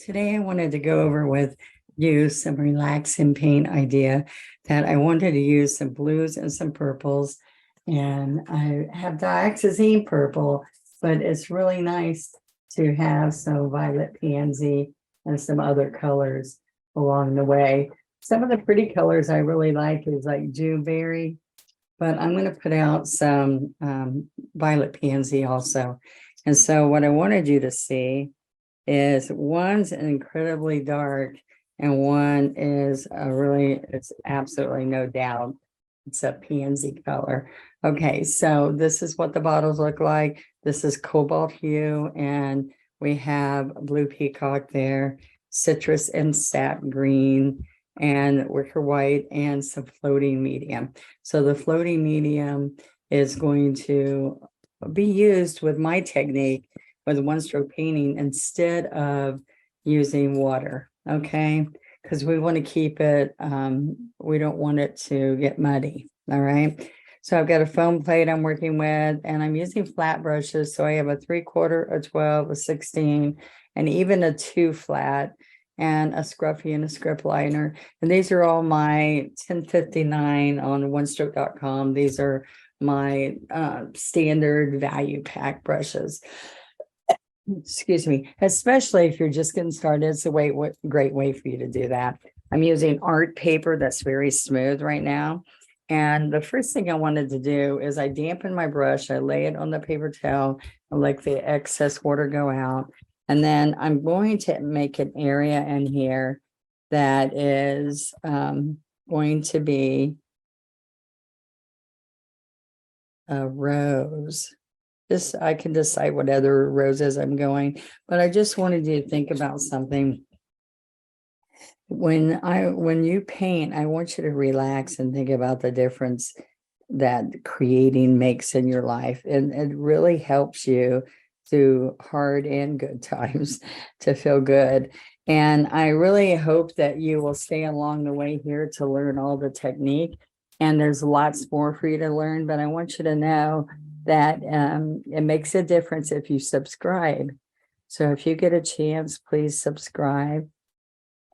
today I wanted to go over with you some relaxing paint idea that I wanted to use some blues and some purples. And I have dioxazine purple, but it's really nice to have some violet pansy and some other colors along the way. Some of the pretty colors I really like is like Dewberry, but I'm going to put out some violet pansy also. And so what I wanted you to see is one's incredibly dark and one is it's absolutely no doubt it's a pansy color. Okay, so this is what the bottles look like. This is cobalt hue, and we have blue peacock there, citrus and sap green, and wicker white, and some floating medium. So the floating medium is going to be used with my technique with one stroke painting instead of using water, okay? Because we want to keep it, we don't want it to get muddy, all right? So I've got a foam plate I'm working with, and I'm using flat brushes. So I have a 3/4, a 12, a 16, and even a 2 flat, and a scruffy and a script liner. And these are all my 1059 on onestroke.com. These are my standard value pack brushes. Excuse me, especially if you're just getting started, it's a great way for you to do that. I'm using art paper that's very smooth right now. And the first thing I wanted to do is I dampen my brush, I lay it on the paper towel, and let the excess water go out. And then I'm going to make an area in here that is going to be a rose. This, I can decide what other roses I'm going, but I just wanted you to think about something. When you paint, I want you to relax and think about the difference that creating makes in your life. And it really helps you through hard and good times to feel good. And I really hope that you will stay along the way here to learn all the technique. And there's lots more for you to learn, but I want you to know that it makes a difference if you subscribe. So if you get a chance, please subscribe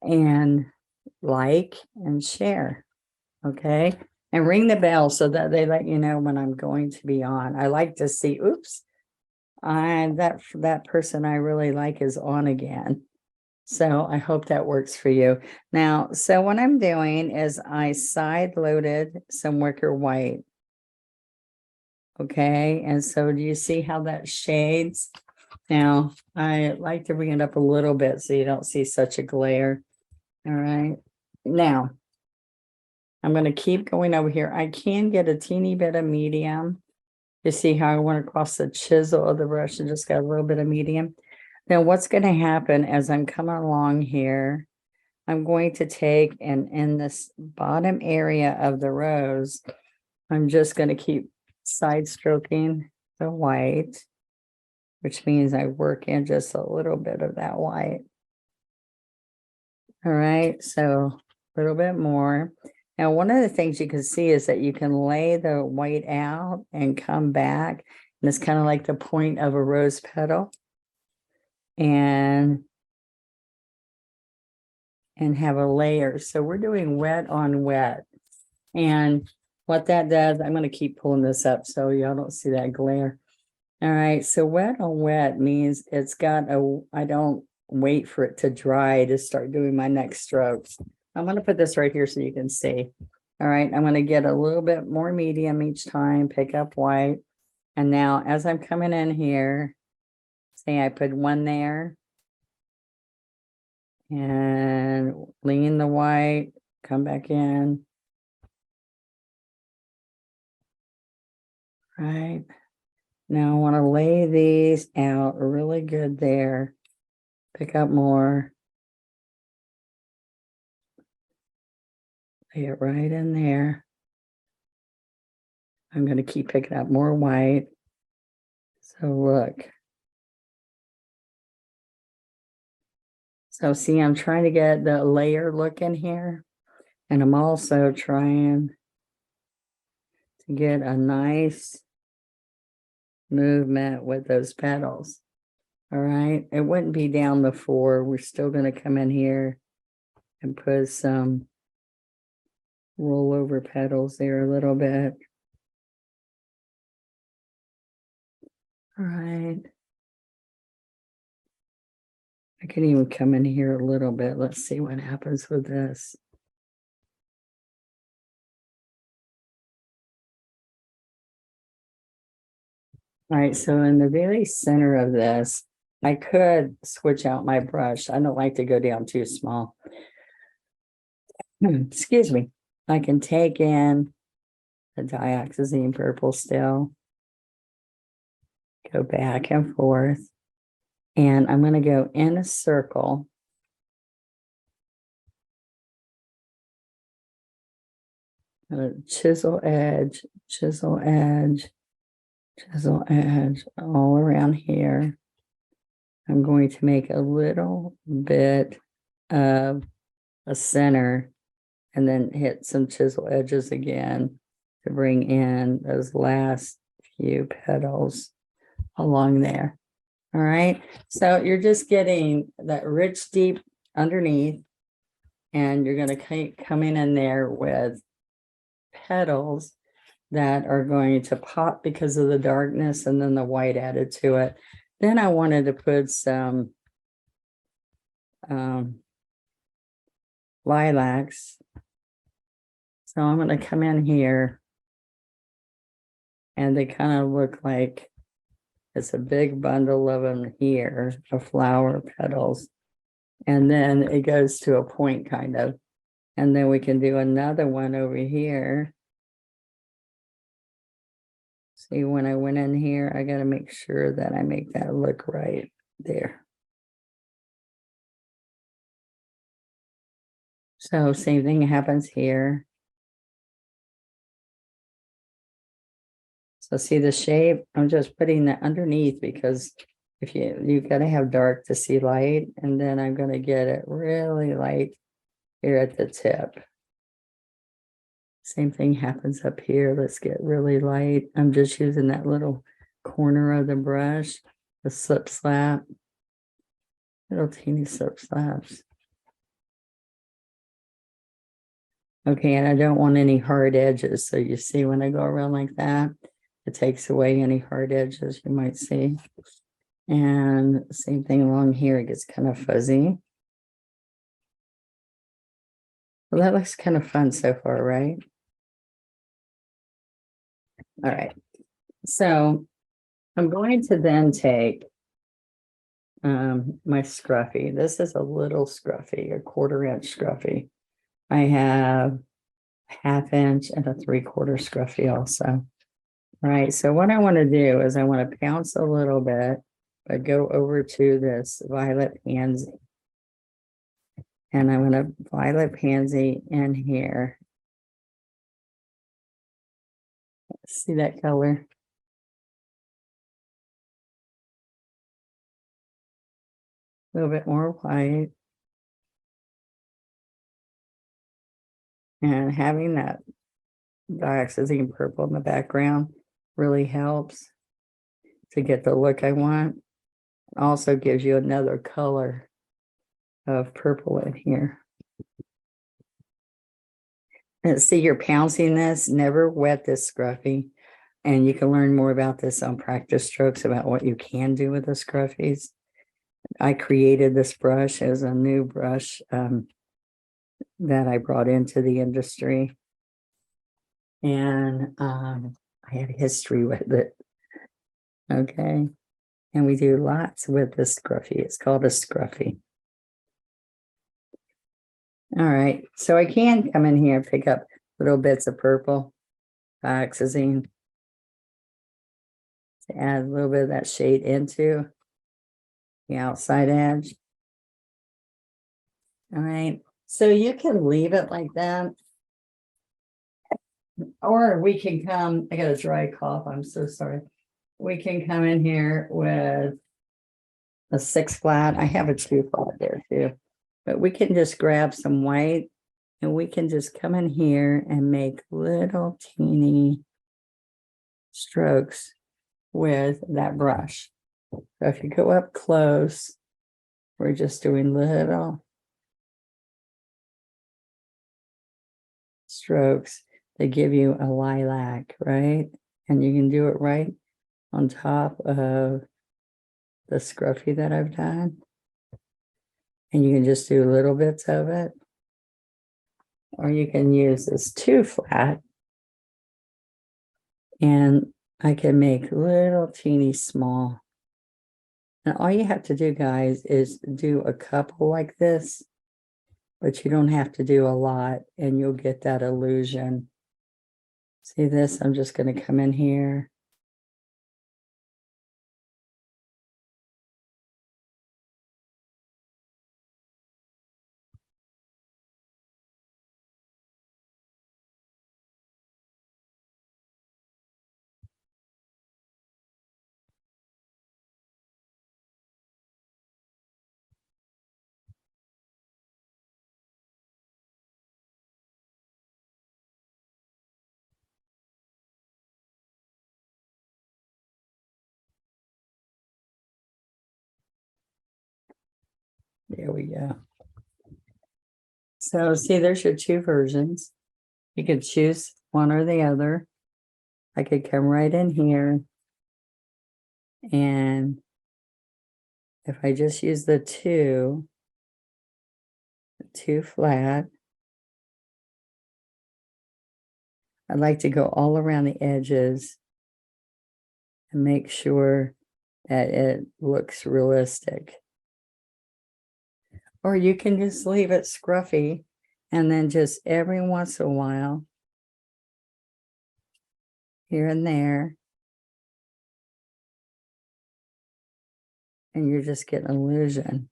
and like and share, okay? And ring the bell so that they let you know when I'm going to be on. I like to see, oops, that person I really like is on again. So I hope that works for you. Now, so what I'm doing is I side loaded some wicker white. Okay, and so do you see how that shades? Now, I like to bring it up a little bit so you don't see such a glare. All right, now, I'm going to keep going over here. I can get a teeny bit of medium. You see how I went across the chisel of the brush and just got a little bit of medium. Now, what's going to happen as I'm coming along here, I'm going to take, and in this bottom area of the rose, I'm just going to keep side stroking the white, which means I work in just a little bit of that white. All right, so a little bit more. Now, one of the things you can see is that you can lay the white out and come back, and it's kind of like the point of a rose petal, and have a layer. So we're doing wet on wet, and what that does, I'm going to keep pulling this up so y'all don't see that glare. All right, so wet on wet means it's got I don't wait for it to dry to start doing my next strokes. I'm going to put this right here so you can see. All right, I'm going to get a little bit more medium each time, pick up white. And now as I'm coming in here, say I put one there and lean the white, come back in. Right. Now I want to lay these out really good there. Pick up more. Lay it right in there. I'm going to keep picking up more white. So look. So see, I'm trying to get the layer look in here. And I'm also trying to get a nice movement with those petals. All right, it wouldn't be down before. We're still going to come in here and put some rollover petals there a little bit. All right. I can even come in here a little bit. Let's see what happens with this. All right, so in the very center of this, I could switch out my brush. I don't like to go down too small. Excuse me. I can take in the dioxazine purple still, go back and forth, and I'm going to go in a circle. Chisel edge, chisel edge, chisel edge, all around here. I'm going to make a little bit of a center and then hit some chisel edges again to bring in those last few petals along there. All right, so you're just getting that rich deep underneath, and you're going to come in there with petals that are going to pop because of the darkness and then the white added to it. Then I wanted to put some lilacs. So I'm going to come in here, and they kind of look like it's a big bundle of them here, of flower petals. And then it goes to a point kind of. And then we can do another one over here. See, when I went in here, I got to make sure that I make that look right there. So same thing happens here. So see the shape? I'm just putting that underneath because if you got to have dark to see light, and then I'm going to get it really light here at the tip. Same thing happens up here. Let's get really light. I'm just using that little corner of the brush, the slip slap, little teeny slip slaps. Okay, and I don't want any hard edges. So you see when I go around like that, it takes away any hard edges you might see. And same thing along here, it gets kind of fuzzy. Well, that looks kind of fun so far, right? All right. So I'm going to then take my scruffy. This is a little scruffy, a 1/4 inch scruffy. I have a 1/2 inch and a 3/4 scruffy also. All right, so what I want to do is I want to pounce a little bit, but go over to this violet pansy. And I'm going to violet pansy in here. See that color? A little bit more white. And having that dioxazine purple in the background really helps to get the look I want. It also gives you another color of purple in here. And see, you're pouncing this, never wet this scruffy. And you can learn more about this on Practice Strokes about what you can do with the scruffies. I created this brush as a new brush that I brought into the industry. And I had history with it. Okay. And we do lots with this scruffy. It's called a scruffy. All right. So I can come in here and pick up little bits of purple dioxazine to add a little bit of that shade into the outside edge. All right. So you can leave it like that. Or we can come, I got a dry cough, I'm so sorry. We can come in here with a 6 flat. I have a 2 flat there too. But we can just grab some white and we can just come in here and make little teeny strokes with that brush. So if you go up close, we're just doing little strokes that give you a lilac, right? And you can do it right on top of the scruffy that I've done. And you can just do little bits of it. Or you can use this 2 flat. And I can make little teeny small. And all you have to do, guys, is do a couple like this, but you don't have to do a lot, and you'll get that illusion. See this? I'm just going to come in here. There we go. So see, there's your 2 versions. You could choose one or the other. I could come right in here, and if I just use the 2 flat, I'd like to go all around the edges and make sure that it looks realistic. Or you can just leave it scruffy, and then just every once in a while, here and there, and you're just getting an illusion.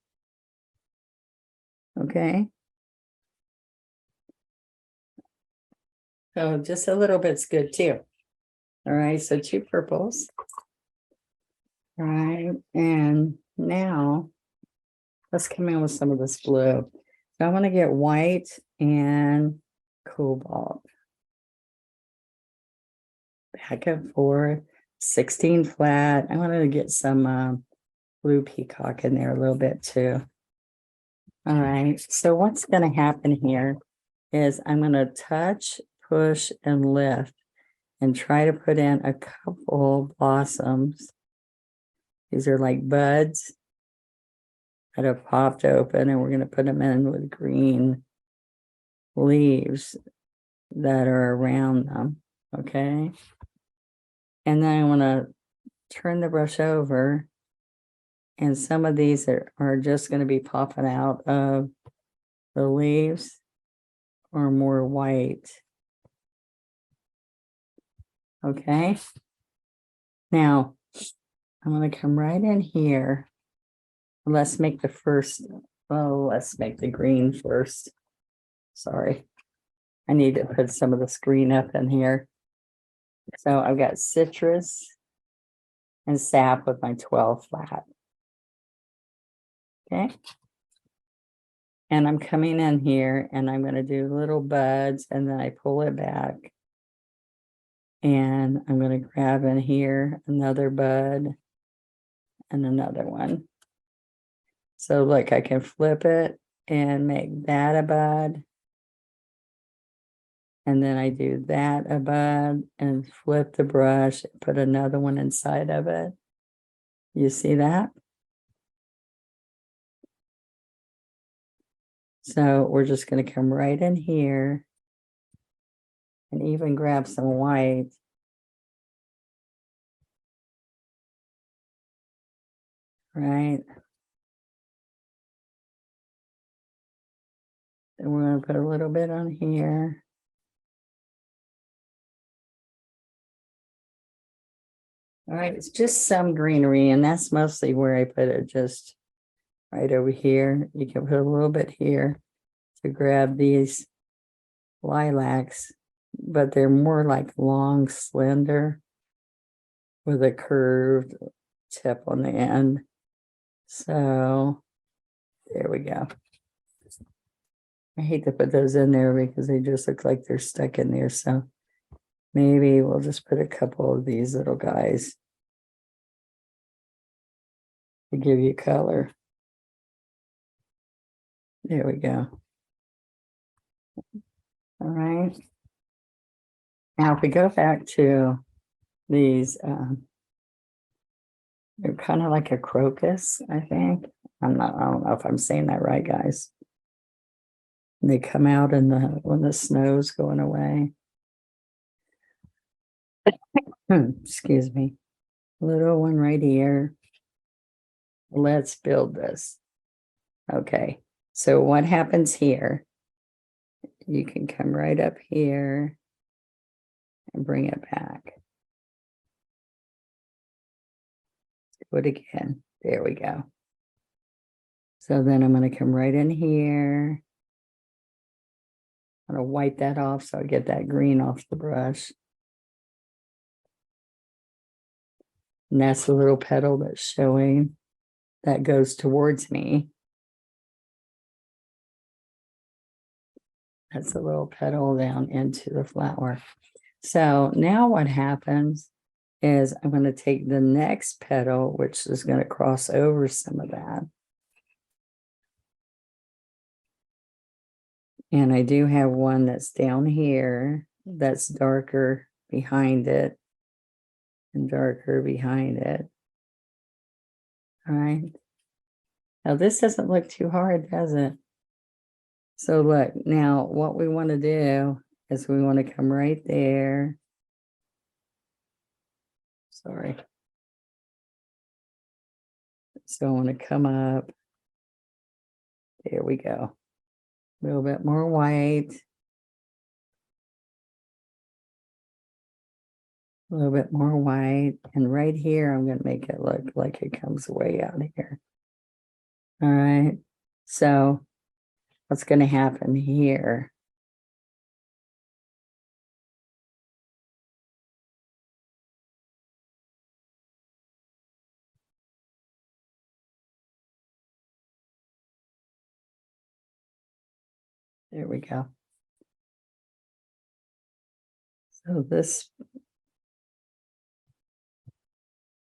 Okay? So just a little bit's good too. All right, so 2 purples. All right, and now let's come in with some of this blue. So I want to get white and cobalt. Back and forth, 16 flat. I wanted to get some blue peacock in there a little bit too. All right, so what's going to happen here is I'm going to touch, push, and lift and try to put in a couple blossoms. These are like buds that have popped open, and we're going to put them in with green leaves that are around them. Okay. And then I want to turn the brush over, and some of these are just going to be popping out of the leaves or more white. Okay. Now I'm going to come right in here. Let's make the first, let's make the green first. Sorry. I need to put some of this green up in here. So I've got citrus and sap with my 12 flat. Okay. And I'm coming in here and I'm going to do little buds, and then I pull it back. And I'm going to grab in here another bud and another one. So look, I can flip it and make that a bud. And then I do that a bud and flip the brush, put another one inside of it. You see that? So we're just going to come right in here and even grab some white. Right. And we're going to put a little bit on here. All right, it's just some greenery, and that's mostly where I put it, just right over here. You can put a little bit here to grab these lilacs, but they're more like long, slender with a curved tip on the end. So there we go. I hate to put those in there because they just look like they're stuck in there. So maybe we'll just put a couple of these little guys to give you color. There we go. All right. Now, if we go back to these, they're kind of like a crocus, I think. I don't know if I'm saying that right, guys. They come out in when the snow's going away. Excuse me. Little one right here. Let's build this. Okay. So what happens here? You can come right up here and bring it back. Do it again. There we go. So then I'm going to come right in here. I'm going to wipe that off so I get that green off the brush. And that's the little petal that's showing that goes towards me. That's a little petal down into the flower. So now what happens is I'm going to take the next petal, which is going to cross over some of that. And I do have one that's down here that's darker behind it and darker behind it. All right. Now this doesn't look too hard, does it? So look, now what we want to do is we want to come right there. Sorry. So I want to come up. There we go. A little bit more white. A little bit more white. And right here, I'm going to make it look like it comes way out here. All right. So what's going to happen here? There we go. So this,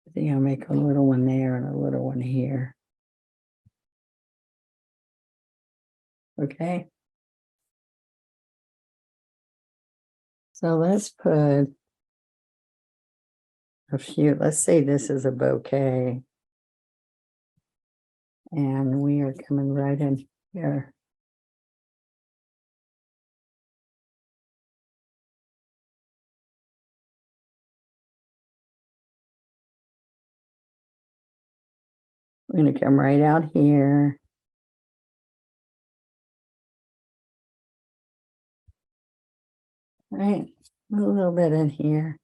I think I'll make a little one there and a little one here. Okay. So let's put a few, let's say this is a bouquet. And we are coming right in here. We're going to come right out here. All right, a little bit in here.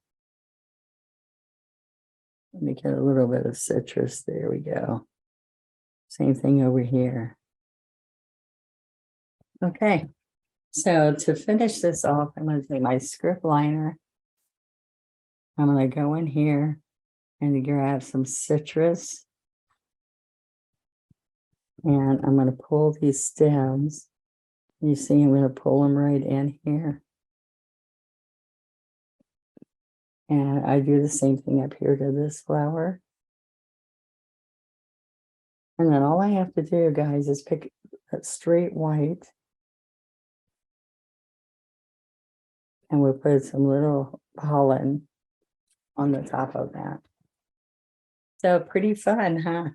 Let me get a little bit of citrus. There we go. Same thing over here. Okay, so to finish this off, I'm going to take my script liner. I'm going to go in here and grab some citrus. And I'm going to pull these stems. You see, I'm going to pull them right in here. And I do the same thing up here to this flower. And then all I have to do, guys, is pick that straight white. And we'll put some little pollen on the top of that. So pretty fun, huh?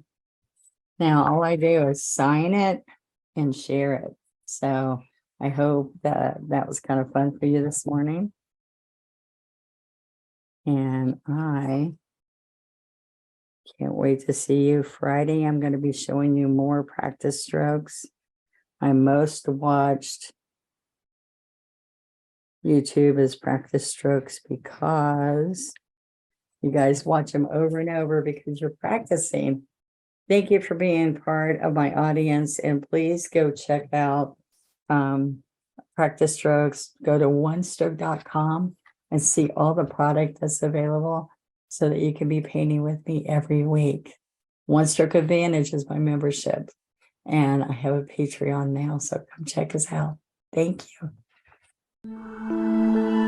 Now, all I do is sign it and share it. So I hope that that was kind of fun for you this morning. And I can't wait to see you Friday. I'm going to be showing you more practice strokes. My most watched YouTube is practice strokes because you guys watch them over and over because you're practicing. Thank you for being part of my audience, and please go check out practice strokes. Go to onestroke.com and see all the product that's available so that you can be painting with me every week. One Stroke Advantage is my membership, and I have a Patreon now, so come check us out. Thank you.